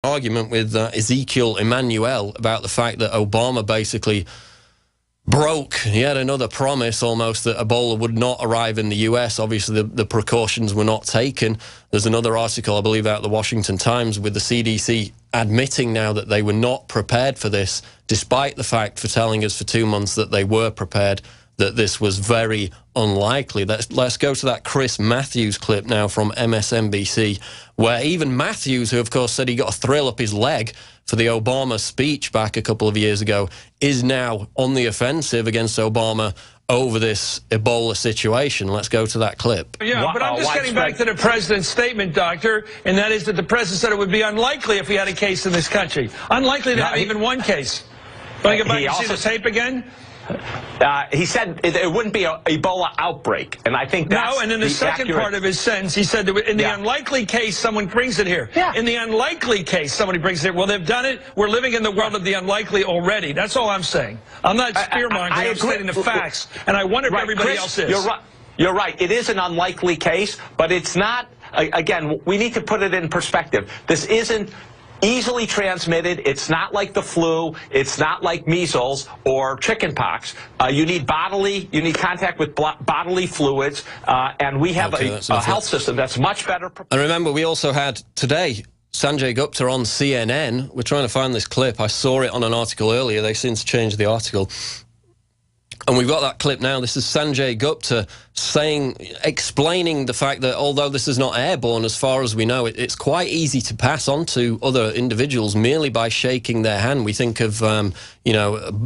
argument with Ezekiel Emanuel about the fact that Obama basically broke yet another promise almost that Ebola would not arrive in the US. Obviously, the precautions were not taken. There's another article, I believe, out of the Washington Times with the CDC admitting now that they were not prepared for this, despite the fact for telling us for 2 months that they were prepared, that this was very unlikely. Let's go to that Chris Matthews clip now from MSNBC, where even Matthews, who of course said he got a thrill up his leg for the Obama speech back a couple of years ago, is now on the offensive against Obama over this Ebola situation. Let's go to that clip. Yeah, but I'm just getting back to the president's statement, Doctor, and that is that the president said it would be unlikely if we had a case in this country. Unlikely to have even one case. Can I go back and see the tape again? He said it wouldn't be an Ebola outbreak, and I think that's no. And in the second part of his sentence, he said that in the unlikely case someone brings it here. Yeah. In the unlikely case somebody brings it here. Well, they've done it. We're living in the world of the unlikely already. That's all I'm saying. I'm not spearmongering. I'm stating the facts, and I wonder if everybody else is. You're right. You're right. It is an unlikely case, but it's not. Again, we need to put it in perspective. This isn't easily transmitted. It's not like the flu. It's not like measles or chickenpox. You need contact with bodily fluids, and we have a health system that's much better. And remember, we also had today Sanjay Gupta on CNN. We're trying to find this clip. I saw it on an article earlier. They since changed the article. And we've got that clip now. This is Sanjay Gupta explaining the fact that although this is not airborne, as far as we know, it's quite easy to pass on to other individuals merely by shaking their hand. We think of,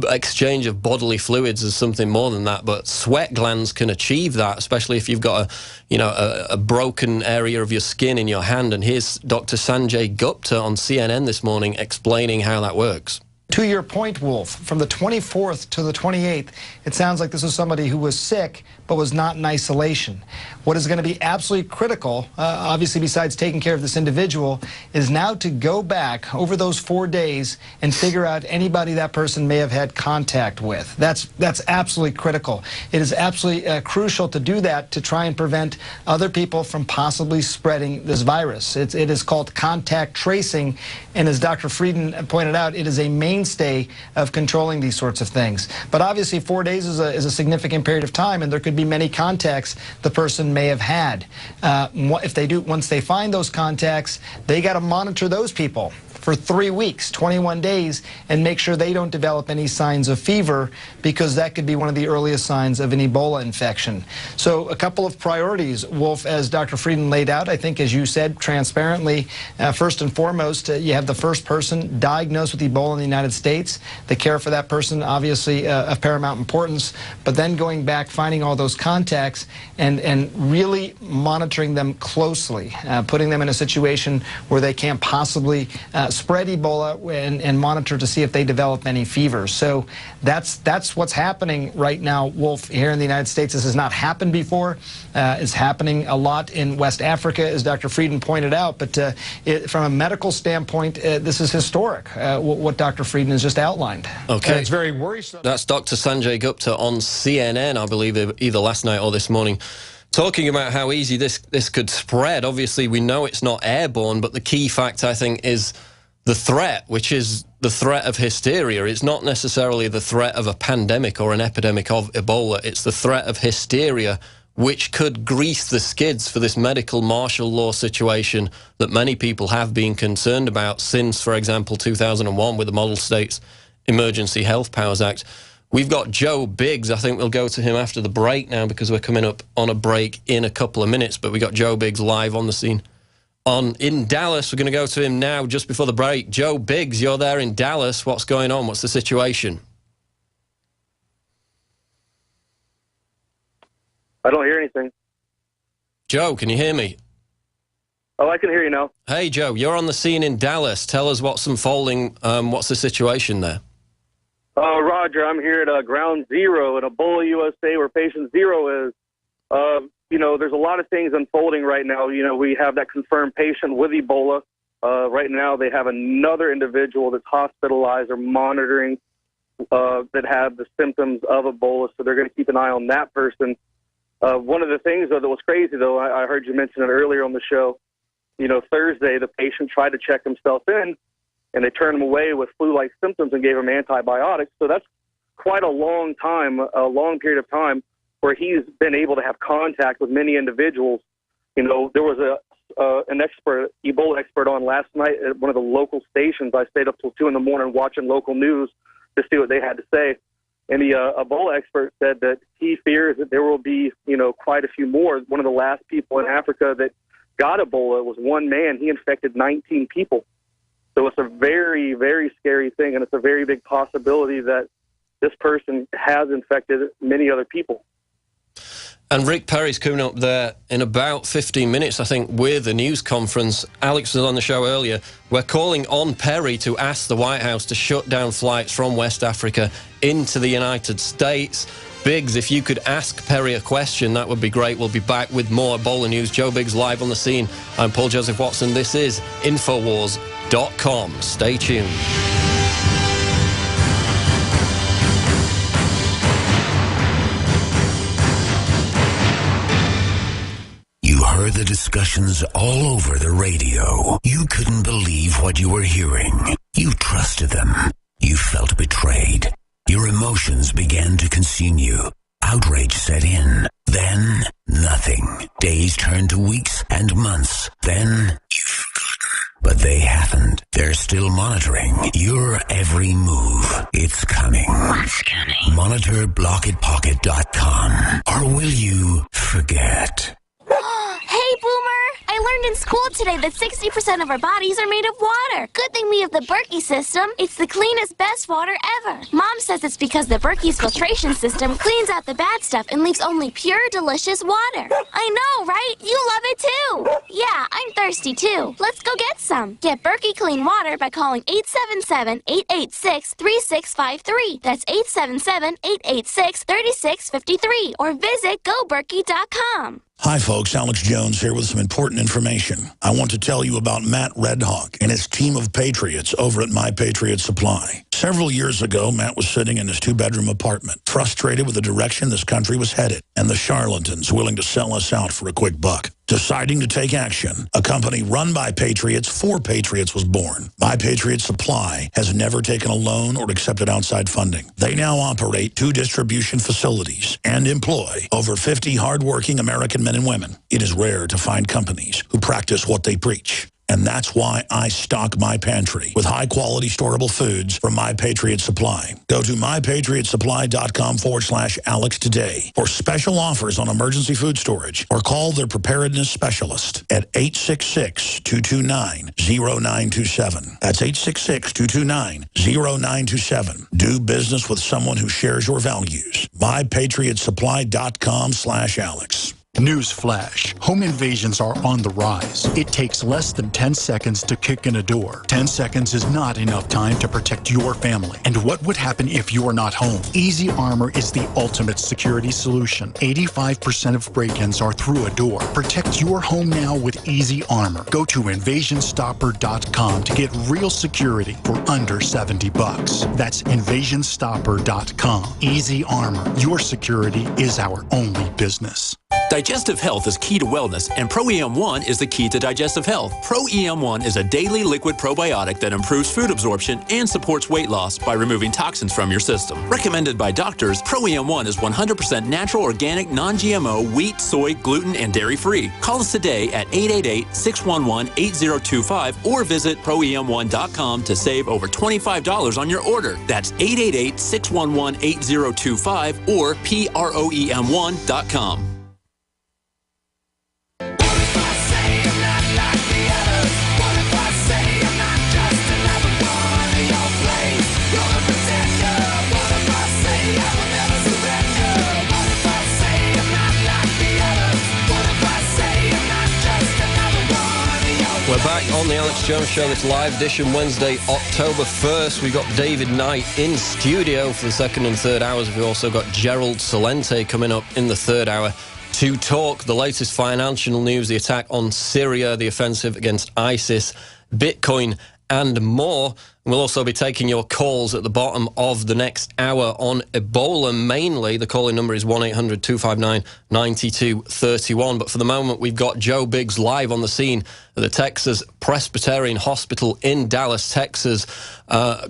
exchange of bodily fluids as something more than that, but sweat glands can achieve that, especially if you've got a broken area of your skin in your hand. And here's Dr. Sanjay Gupta on CNN this morning explaining how that works. To your point, Wolf, from the 24th to the 28th, it sounds like this was somebody who was sick but was not in isolation. What is going to be absolutely critical, obviously besides taking care of this individual, is now to go back over those 4 days and figure out anybody that person may have had contact with. That's absolutely critical. It is absolutely crucial to do that to try and prevent other people from possibly spreading this virus. It is called contact tracing, and as Dr. Frieden pointed out, it is a mainstay of controlling these sorts of things. But obviously 4 days is a significant period of time, and there could be many contacts the person may have had. Once they find those contacts, they got to monitor those people for 3 weeks, 21 days, and make sure they don't develop any signs of fever, because that could be one of the earliest signs of an Ebola infection. So a couple of priorities, Wolf, as Dr. Frieden laid out, I think, as you said, transparently, first and foremost, you have the first person diagnosed with Ebola in the United States. The care for that person, obviously, of paramount importance, but then going back, finding all those contacts, and really monitoring them closely, putting them in a situation where they can't possibly spread Ebola and monitor to see if they develop any fevers. So that's what's happening right now, Wolf, here in the United States. This has not happened before. It's happening a lot in West Africa, as Dr. Frieden pointed out. But from a medical standpoint, this is historic, what Dr. Frieden has just outlined. Okay. It's very worrisome. That's Dr. Sanjay Gupta on CNN, I believe, either last night or this morning, talking about how easy this could spread. Obviously, we know it's not airborne, but the key fact, I think, is the threat, which is the threat of hysteria. It's not necessarily the threat of a pandemic or an epidemic of Ebola. It's the threat of hysteria, which could grease the skids for this medical martial law situation that many people have been concerned about since, for example, 2001 with the Model States Emergency Health Powers Act. We've got Joe Biggs. I think we'll go to him after the break now, because we're coming up on a break in a couple of minutes. But we got Joe Biggs live on the scene in Dallas. We're going to go to him now just before the break. Joe Biggs, you're there in Dallas. What's going on? What's the situation? I don't hear anything. Joe, can you hear me? Oh, I can hear you now. Hey, Joe, you're on the scene in Dallas. Tell us what's unfolding. What's the situation there? Roger, I'm here at Ground Zero in Ebola, USA, where patient zero is. There's a lot of things unfolding right now. We have that confirmed patient with Ebola. Right now, they have another individual that's hospitalized or monitoring that have the symptoms of Ebola, so they're going to keep an eye on that person. One of the things, though, that was crazy, though, I heard you mention it earlier on the show, Thursday, the patient tried to check himself in, and they turned him away with flu-like symptoms and gave him antibiotics. So that's quite a long period of time where he's been able to have contact with many individuals. There was an expert, Ebola expert, on last night at one of the local stations. I stayed up till 2 in the morning watching local news to see what they had to say. And the Ebola expert said that he fears that there will be, quite a few more. One of the last people in Africa that got Ebola was one man. He infected 19 people. So it's a very, very scary thing, and it's a very big possibility that this person has infected many other people. And Rick Perry's coming up there in about 15 minutes, I think, with a news conference. Alex was on the show earlier. We're calling on Perry to ask the White House to shut down flights from West Africa into the United States. Biggs, if you could ask Perry a question, that would be great. We'll be back with more Ebola news. Joe Biggs live on the scene. I'm Paul Joseph Watson. This is Infowars.com. Stay tuned. Heard the discussions all over the radio. You couldn't believe what you were hearing. You trusted them. You felt betrayed. Your emotions began to consume you. Outrage set in. Then, nothing. Days turned to weeks and months. Then, you've forgotten. But they haven't. They're still monitoring your every move. It's coming. What's coming? Monitor blockitpocket.com. Or will you forget? Hey, Boomer! I learned in school today that 60% of our bodies are made of water. Good thing we have the Berkey system. It's the cleanest, best water ever. Mom says it's because the Berkey's filtration system cleans out the bad stuff and leaves only pure, delicious water. I know, right? You love it too. Yeah, I'm thirsty too. Let's go get some. Get Berkey clean water by calling 877-886-3653. That's 877-886-3653. Or visit GoBerkey.com. Hi, folks. Alex Jones here with some important information. I want to tell you about Matt Redhawk and his team of patriots over at My Patriot Supply. Several years ago, Matt was sitting in his 2-bedroom apartment, frustrated with the direction this country was headed and the charlatans willing to sell us out for a quick buck. Deciding to take action, a company run by patriots for patriots was born. My Patriot Supply has never taken a loan or accepted outside funding. They now operate 2 distribution facilities and employ over 50 hardworking American men and women. It is rare to find companies who practice what they preach. And that's why I stock my pantry with high-quality storable foods from My Patriot Supply. Go to mypatriotsupply.com/Alex today for special offers on emergency food storage, or call their preparedness specialist at 866-229-0927. That's 866-229-0927. Do business with someone who shares your values. mypatriotsupply.com/Alex. Newsflash. Home invasions are on the rise. It takes less than 10 seconds to kick in a door. 10 seconds is not enough time to protect your family. And what would happen if you're not home? Easy Armor is the ultimate security solution. 85% of break-ins are through a door. Protect your home now with Easy Armor. Go to InvasionStopper.com to get real security for under $70. That's InvasionStopper.com. Easy Armor. Your security is our only business. Digestive health is key to wellness, and Pro-EM1 is the key to digestive health. Pro-EM1 is a daily liquid probiotic that improves food absorption and supports weight loss by removing toxins from your system. Recommended by doctors, Pro-EM1 is 100% natural, organic, non-GMO, wheat, soy, gluten, and dairy-free. Call us today at 888-611-8025 or visit ProEM1.com to save over $25 on your order. That's 888-611-8025 or PROEM1.com. We're back on the Alex Jones Show. It's live edition Wednesday, October 1st. We've got David Knight in studio for the second and third hours. We've also got Gerald Celente coming up in the third hour to talk the latest financial news, the attack on Syria, the offensive against ISIS, Bitcoin, and more. We'll also be taking your calls at the bottom of the next hour on Ebola mainly. The calling number is 1-800-259-9231. But for the moment, we've got Joe Biggs live on the scene at the Texas Presbyterian Hospital in Dallas, Texas,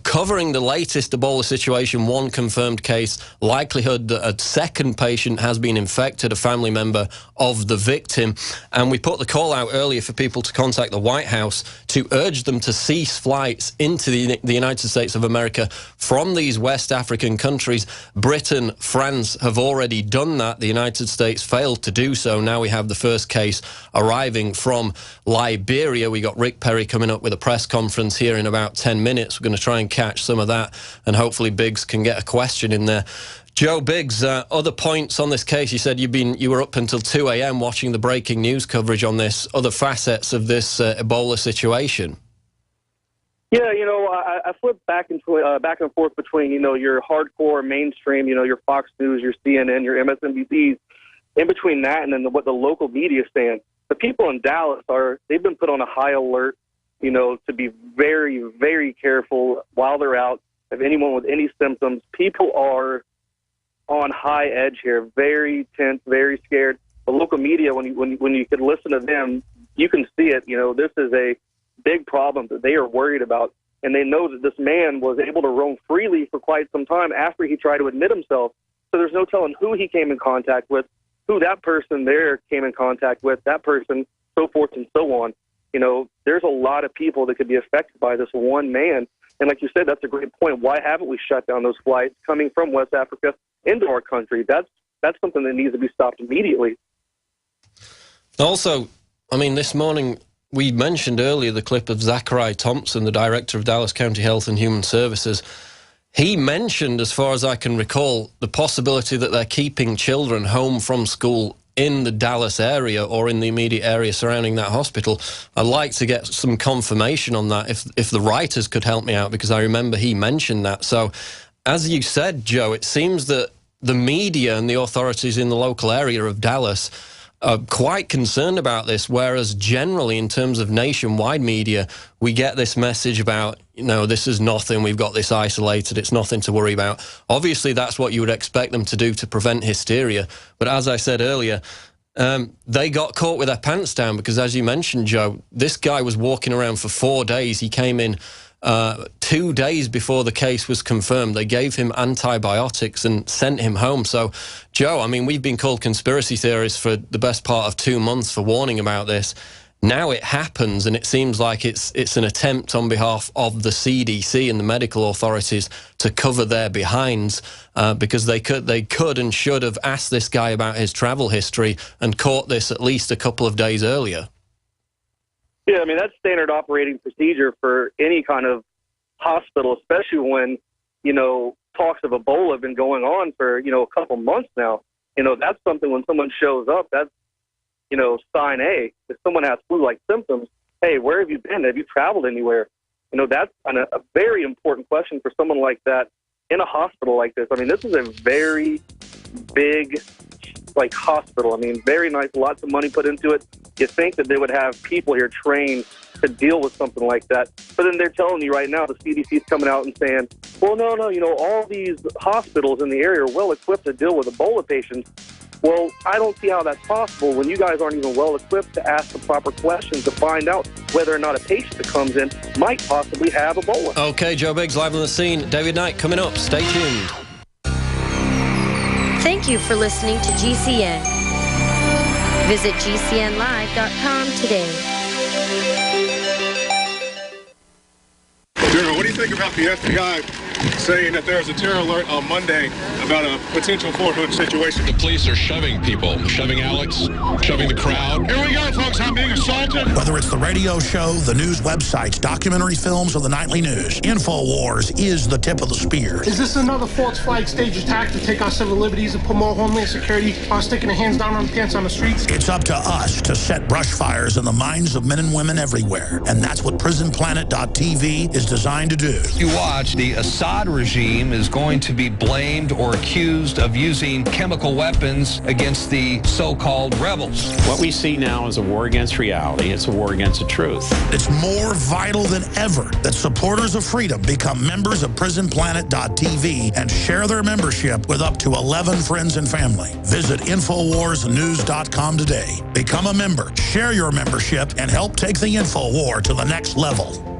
covering the latest Ebola situation, one confirmed case, likelihood that a second patient has been infected, a family member of the victim. And we put the call out earlier for people to contact the White House to urge them to cease flights into the United States of America from these West African countries. Britain, France have already done that. The United States failed to do so. Now we have the first case arriving from Liberia. We got Rick Perry coming up with a press conference here in about 10 minutes. We're going to try and catch some of that, and hopefully Biggs can get a question in there. Joe Biggs, other points on this case. You said you were up until 2 a.m. watching the breaking news coverage on this, other facets of this Ebola situation. Yeah, I flip back and forth between, your hardcore mainstream, your Fox News, your CNN, your MSNBCs, in between that and then what the local media is saying. The people in Dallas they've been put on a high alert, to be very, very careful while they're out of anyone with any symptoms. People are on high edge here, very tense, very scared. The local media, when you could listen to them, you can see it. This is a big problem that they are worried about, and they know that this man was able to roam freely for quite some time after he tried to admit himself. So there's no telling who he came in contact with, who that person there came in contact with, that person, so forth and so on. There's a lot of people that could be affected by this one man. And like you said, that's a great point. Why haven't we shut down those flights coming from West Africa into our country? That's something that needs to be stopped immediately. Also, this morning, we mentioned earlier the clip of Zachariah Thompson, the director of Dallas County Health and Human Services. He mentioned, as far as I can recall, the possibility that they're keeping children home from school in the Dallas area or in the immediate area surrounding that hospital. I'd like to get some confirmation on that if the writers could help me out, because I remember he mentioned that. So, as you said, Joe, it seems that the media and the authorities in the local area of Dallas are quite concerned about this, whereas generally in terms of nationwide media, we get this message about, this is nothing, we've got this isolated, it's nothing to worry about. Obviously, that's what you would expect them to do to prevent hysteria. But as I said earlier, they got caught with their pants down because, as you mentioned, Joe, this guy was walking around for 4 days. He came in 2 days before the case was confirmed. They gave him antibiotics and sent him home. So, Joe, we've been called conspiracy theorists for the best part of 2 months for warning about this. Now it happens, and it seems like it's an attempt on behalf of the CDC and the medical authorities to cover their behinds, because they could and should have asked this guy about his travel history and caught this at least a couple of days earlier. Yeah, that's standard operating procedure for any kind of hospital, especially when, talks of Ebola have been going on for, a couple months now. That's something when someone shows up, that's, sign A. If someone has flu-like symptoms, hey, where have you been? Have you traveled anywhere? That's a very important question for someone like that in a hospital like this. This is a very big, hospital. Very nice, lots of money put into it. You think that they would have people here trained to deal with something like that. But then they're telling you right now, the CDC is coming out and saying, well, no, all these hospitals in the area are well-equipped to deal with Ebola patients. Well, I don't see how that's possible when you guys aren't even well-equipped to ask the proper questions to find out whether or not a patient that comes in might possibly have Ebola. Okay, Joe Biggs live on the scene. David Knight coming up. Stay tuned. Thank you for listening to GCN. Visit GCNlive.com today. General, what do you think about the FBI saying that there was a terror alert on Monday about a potential Fort Hood situation? The police are shoving people, shoving Alex, shoving the crowd. Here we go, folks. I'm being assaulted. Whether it's the radio show, the news websites, documentary films, or the nightly news, InfoWars is the tip of the spear. Is this another false flag stage attack to take our civil liberties and put more homeland security by sticking their hands down on the pants on the streets? It's up to us to set brush fires in the minds of men and women everywhere. And that's what PrisonPlanet.tv is designed to to do. You watch, the Assad regime is going to be blamed or accused of using chemical weapons against the so-called rebels. What we see now is a war against reality. It's a war against the truth. It's more vital than ever that supporters of freedom become members of PrisonPlanet.tv and share their membership with up to 11 friends and family. Visit InfoWarsNews.com today. Become a member, share your membership, and help take the InfoWar to the next level.